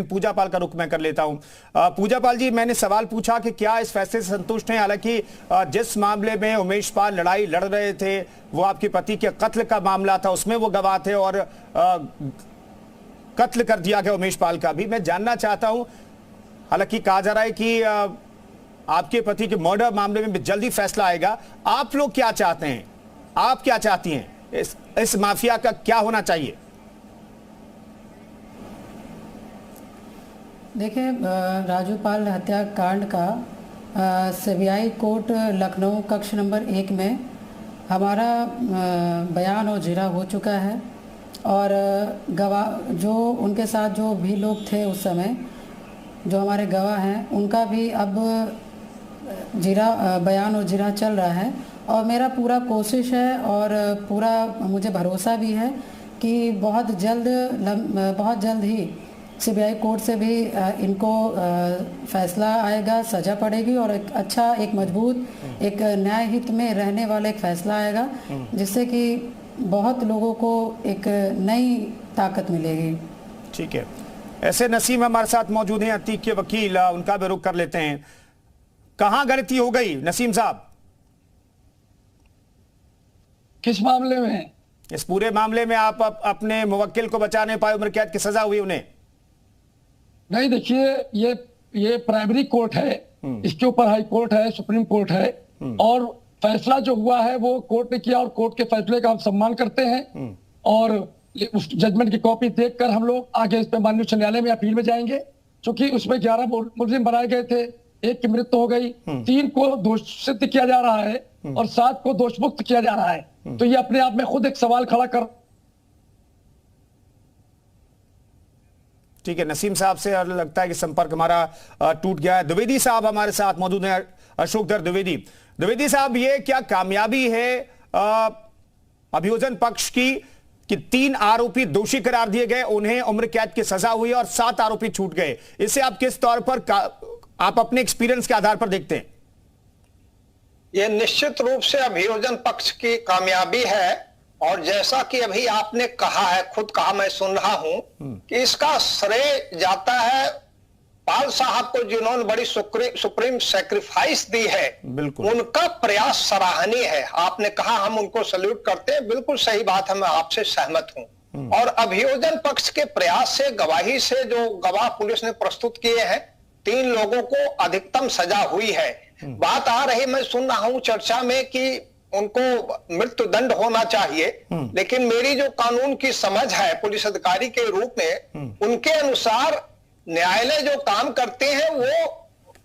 पूजा पाल का रुख मैं कर लेता हूं। पूजा पाल जी, मैंने सवाल पूछा कि क्या इस फैसले से संतुष्ट हैं? हालांकि जिस मामले में उमेश पाल लड़ाई लड़ रहे थे वो आपके पति के कत्ल का मामला था, उसमें वो गवाह थे और कत्ल कर दिया गया उमेश पाल का भी। मैं जानना चाहता हूं, हालांकि कहा जा रहा है कि आपके पति के मर्डर मामले में जल्दी फैसला आएगा, आप लोग क्या चाहते हैं, आप क्या चाहती हैं, इस माफिया का क्या होना चाहिए? देखिए, राजू पाल हत्याकांड का सीबीआई कोर्ट लखनऊ कक्ष नंबर 1 में हमारा बयान और जिरा हो चुका है और गवाह जो उनके साथ जो भी लोग थे उस समय, जो हमारे गवाह हैं, उनका भी अब बयान और जिरा चल रहा है। और मेरा पूरा कोशिश है और पूरा मुझे भरोसा भी है कि बहुत जल्द ही सीबीआई कोर्ट से भी इनको फैसला आएगा, सजा पड़ेगी और एक अच्छा, एक मजबूत, एक न्याय हित में रहने वाला एक फैसला आएगा, जिससे कि बहुत लोगों को एक नई ताकत मिलेगी। ठीक है, ऐसे नसीम हमारे साथ मौजूद हैं, अतीक के वकील, उनका भी रुख कर लेते हैं। कहां गलती हो गई नसीम साहब? किस मामले में? इस पूरे मामले में आप अपने मुवक्किल को बचा नहीं पाए, उम्र कैद की सजा हुई उन्हें। नहीं, देखिए, ये प्राइमरी कोर्ट है, इसके ऊपर हाई कोर्ट है, सुप्रीम कोर्ट है, और फैसला जो हुआ है वो कोर्ट ने किया और कोर्ट के फैसले का हम सम्मान करते हैं। और उस जजमेंट की कॉपी देखकर हम लोग आगे इस पे माननीय उच्च न्यायालय में अपील में जाएंगे, क्योंकि उसमें 11 मुलजिम बनाए गए थे, 1 की मृत्यु हो गई, 3 को दोष सिद्ध किया जा रहा है और 7 को दोष मुक्त किया जा रहा है। तो ये अपने आप में खुद एक सवाल खड़ा कर। ठीक है, नसीम साहब से लगता है कि संपर्क हमारा टूट गया है। द्विवेदी साहब हमारे साथ मौजूद हैं, अशोकधर द्विवेदी साहब, ये क्या कामयाबी है अभियोजन पक्ष की कि 3 आरोपी दोषी करार दिए गए, उन्हें उम्र कैद की सजा हुई और 7 आरोपी छूट गए? इसे आप किस तौर पर आप अपने एक्सपीरियंस के आधार पर देखते हैं? यह निश्चित रूप से अभियोजन पक्ष की कामयाबी है और जैसा कि अभी आपने कहा है, खुद कहा, मैं सुन रहा हूं कि इसका श्रेय जाता है पाल साहब को, जिन्होंने बड़ी सुप्रीम सैक्रिफाइस दी है। उनका प्रयास सराहनीय है। आपने कहा हम उनको सल्यूट करते हैं, बिल्कुल सही बात है, मैं आपसे सहमत हूं। और अभियोजन पक्ष के प्रयास से, गवाही से, जो गवाह पुलिस ने प्रस्तुत किए हैं, 3 लोगों को अधिकतम सजा हुई है। बात आ रही, मैं सुन रहा हूं चर्चा में कि उनको मृत्यु दंड होना चाहिए, लेकिन मेरी जो कानून की समझ है पुलिस अधिकारी के रूप में, उनके अनुसार न्यायालय जो काम करते हैं वो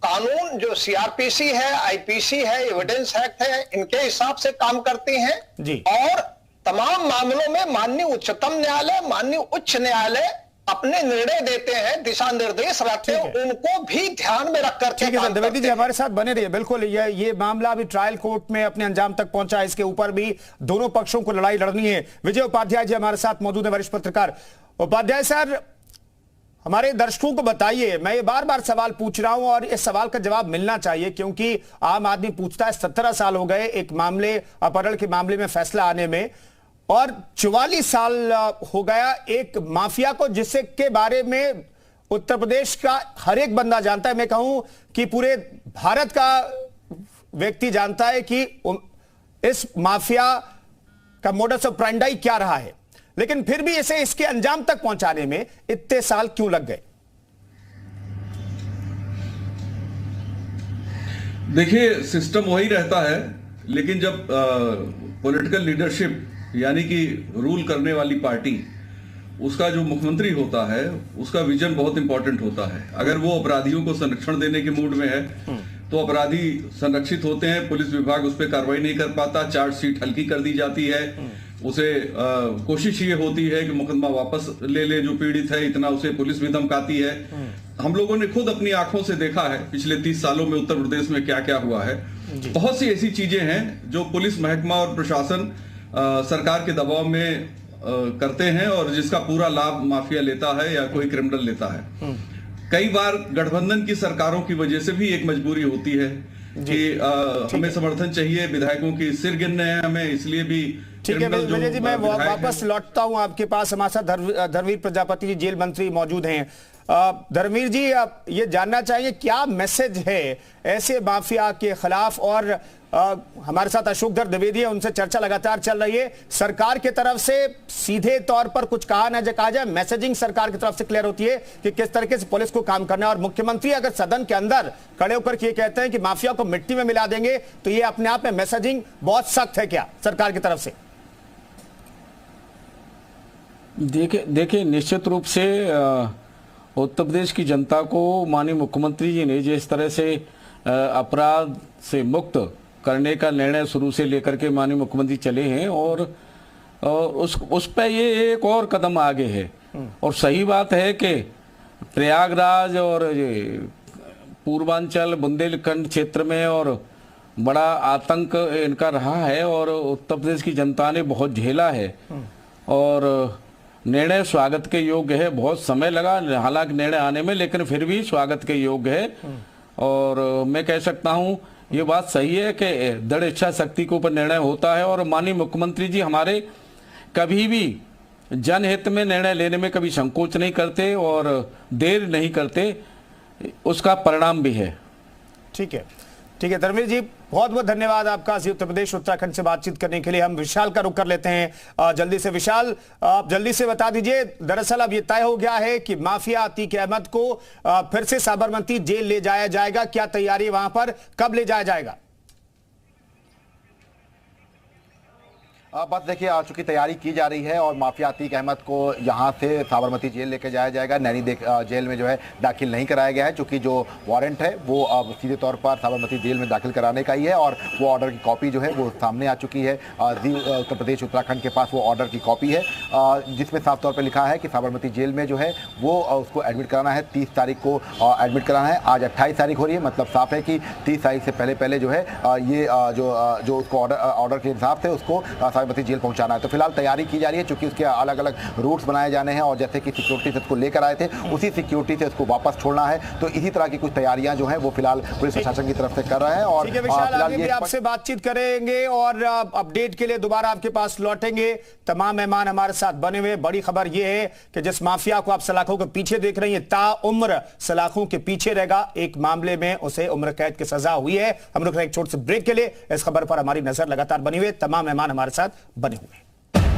कानून जो सीआरपीसी है, आईपीसी है, एविडेंस एक्ट है, इनके हिसाब से काम करते हैं जी। और तमाम मामलों में माननीय उच्चतम न्यायालय, माननीय उच्च न्यायालय अपने निर्णय देते हैं, दिशा निर्देश रखते हैं, उनको भी ध्यान में रखकर। ठीक है, द्विवेदी जी हमारे साथ बने रहिए। बिल्कुल, ये मामला अभी ट्रायल कोर्ट में अपने अंजाम तक पहुंचा है, इसके ऊपर भी दोनों पक्षों को लड़ाई लड़नी है। विजय उपाध्याय जी हमारे साथ मौजूद है, वरिष्ठ पत्रकार। उपाध्याय सर, हमारे दर्शकों को बताइए, मैं ये बार बार सवाल पूछ रहा हूं और इस सवाल का जवाब मिलना चाहिए, क्योंकि आम आदमी पूछता है 17 साल हो गए एक मामले, अपहरण के मामले में फैसला आने में, और 44 साल हो गया एक माफिया को, जिससे के बारे में उत्तर प्रदेश का हर एक बंदा जानता है। मैं कहूं कि पूरे भारत का व्यक्ति जानता है कि इस माफिया का मोडस ऑपरेंडी क्या रहा है, लेकिन फिर भी इसे इसके अंजाम तक पहुंचाने में इतने साल क्यों लग गए? देखिए, सिस्टम वही रहता है, लेकिन जब पॉलिटिकल लीडरशिप यानी कि रूल करने वाली पार्टी, उसका जो मुख्यमंत्री होता है, उसका विजन बहुत इंपॉर्टेंट होता है। अगर वो अपराधियों को संरक्षण देने के मूड में है तो अपराधी संरक्षित होते हैं, पुलिस विभाग उस पर कार्रवाई नहीं कर पाता, चार्जशीट हल्की कर दी जाती है, उसे कोशिश ये होती है कि मुकदमा वापस ले ले जो पीड़ित है, इतना उसे पुलिस भी धमकाती है। हम लोगों ने खुद अपनी आंखों से देखा है पिछले 30 सालों में उत्तर प्रदेश में क्या क्या हुआ है। बहुत सी ऐसी चीजें हैं जो पुलिस महकमा और प्रशासन सरकार के दबाव में करते हैं और जिसका पूरा लाभ माफिया लेता है या कोई क्रिमिनल लेता है। कई बार गठबंधन की सरकारों की वजह से भी एक मजबूरी होती है कि हमें समर्थन चाहिए, विधायकों की सिर गिनने हैं हमें, इसलिए भी। ठीक है विजय जी, मैं वापस लौटता हूं आपके पास। हमारे साथ धर्मवीर प्रजापति जी जेल मंत्री मौजूद हैं। धर्मवीर जी, आप ये जानना चाहिए क्या मैसेज है ऐसे माफिया के खिलाफ, और हमारे साथ अशोकधर द्विवेदी है, उनसे चर्चा लगातार चल रही है। सरकार की तरफ से सीधे तौर पर कुछ कहा जाए, मैसेजिंग सरकार की तरफ से क्लियर होती है कि किस तरीके से पुलिस को काम करना है, और मुख्यमंत्री अगर सदन के अंदर खड़े होकर ये कहते हैं कि माफिया को मिट्टी में मिला देंगे, तो ये अपने आप में मैसेजिंग बहुत सख्त है क्या सरकार की तरफ से? देखिए निश्चित रूप से उत्तर प्रदेश की जनता को माननीय मुख्यमंत्री जी ने जिस तरह से अपराध से मुक्त करने का निर्णय शुरू से लेकर के माननीय मुख्यमंत्री चले हैं, और उस पे ये एक और कदम आगे है। और सही बात है कि प्रयागराज और पूर्वांचल बुंदेलखंड क्षेत्र में और बड़ा आतंक इनका रहा है, और उत्तर प्रदेश की जनता ने बहुत झेला है, और निर्णय स्वागत के योग्य है। बहुत समय लगा हालांकि निर्णय आने में, लेकिन फिर भी स्वागत के योग्य है। और मैं कह सकता हूं ये बात सही है कि दृढ़ इच्छा शक्ति के ऊपर निर्णय होता है, और माननीय मुख्यमंत्री जी हमारे कभी भी जनहित में निर्णय लेने में कभी संकोच नहीं करते और देर नहीं करते, उसका परिणाम भी है। ठीक है, ठीक है धर्मवीर जी, बहुत बहुत धन्यवाद आपका उत्तर प्रदेश उत्तराखंड से बातचीत करने के लिए। हम विशाल का रुख कर लेते हैं जल्दी से। विशाल, आप जल्दी से बता दीजिए, दरअसल अब ये तय हो गया है कि माफिया अतीक अहमद को फिर से साबरमती जेल ले जाया जाएगा, क्या तैयारी वहां पर, कब ले जाया जाएगा? बस देखिए, चूंकि तैयारी की जा रही है और माफिया अतीक अहमद को यहाँ से साबरमती जेल लेके जाया जाएगा। नैनी जेल में जो है दाखिल नहीं कराया गया है, चूंकि जो वारंट है वो अब सीधे तौर पर साबरमती जेल में दाखिल कराने का ही है, और वो ऑर्डर की कॉपी जो है वो सामने आ चुकी है। उत्तर प्रदेश उत्तराखंड के पास वो ऑर्डर की कॉपी है, जिसमें साफ तौर पर लिखा है कि साबरमती जेल में जो है वो उसको एडमिट कराना है। 30 तारीख को एडमिट कराना है। आज 28 तारीख हो रही है, मतलब साफ है कि 30 तारीख से पहले जो है ये जो उसको ऑर्डर के हिसाब से उसको साबरमती जेल पहुंचाना है। तो फिलहाल तैयारी की जा रही है, क्योंकि उसके अलग अलग रूट्स बनाए जाने हैं, और जैसे कि सिक्योरिटी से उसको लेकर आए थे उसी सिक्योरिटी से उसको वापस छोड़ना है। तो इसी तरह की कुछ तैयारियां जो हैं वो फिलहाल पुलिस प्रशासन की तरफ से कर रहे हैं। और आगे भी आपसे बातचीत करेंगे और अपडेट के लिए दोबारा आपके पास लौटेंगे। तमाम मेहमान हमारे साथ बने हुए। बड़ी खबर यह है कि जिस माफिया को आप सलाखों के पीछे देख रहे हैं, ताउम्र सलाखों के पीछे रहेगा। एक मामले में उसे उम्र कैद की सजा हुई है। हम रुक रहे एक छोटे से ब्रेक के लिए। इस खबर पर हमारी नजर लगातार बनी हुई है। तमाम मेहमान हमारे साथ बने हुए हैं।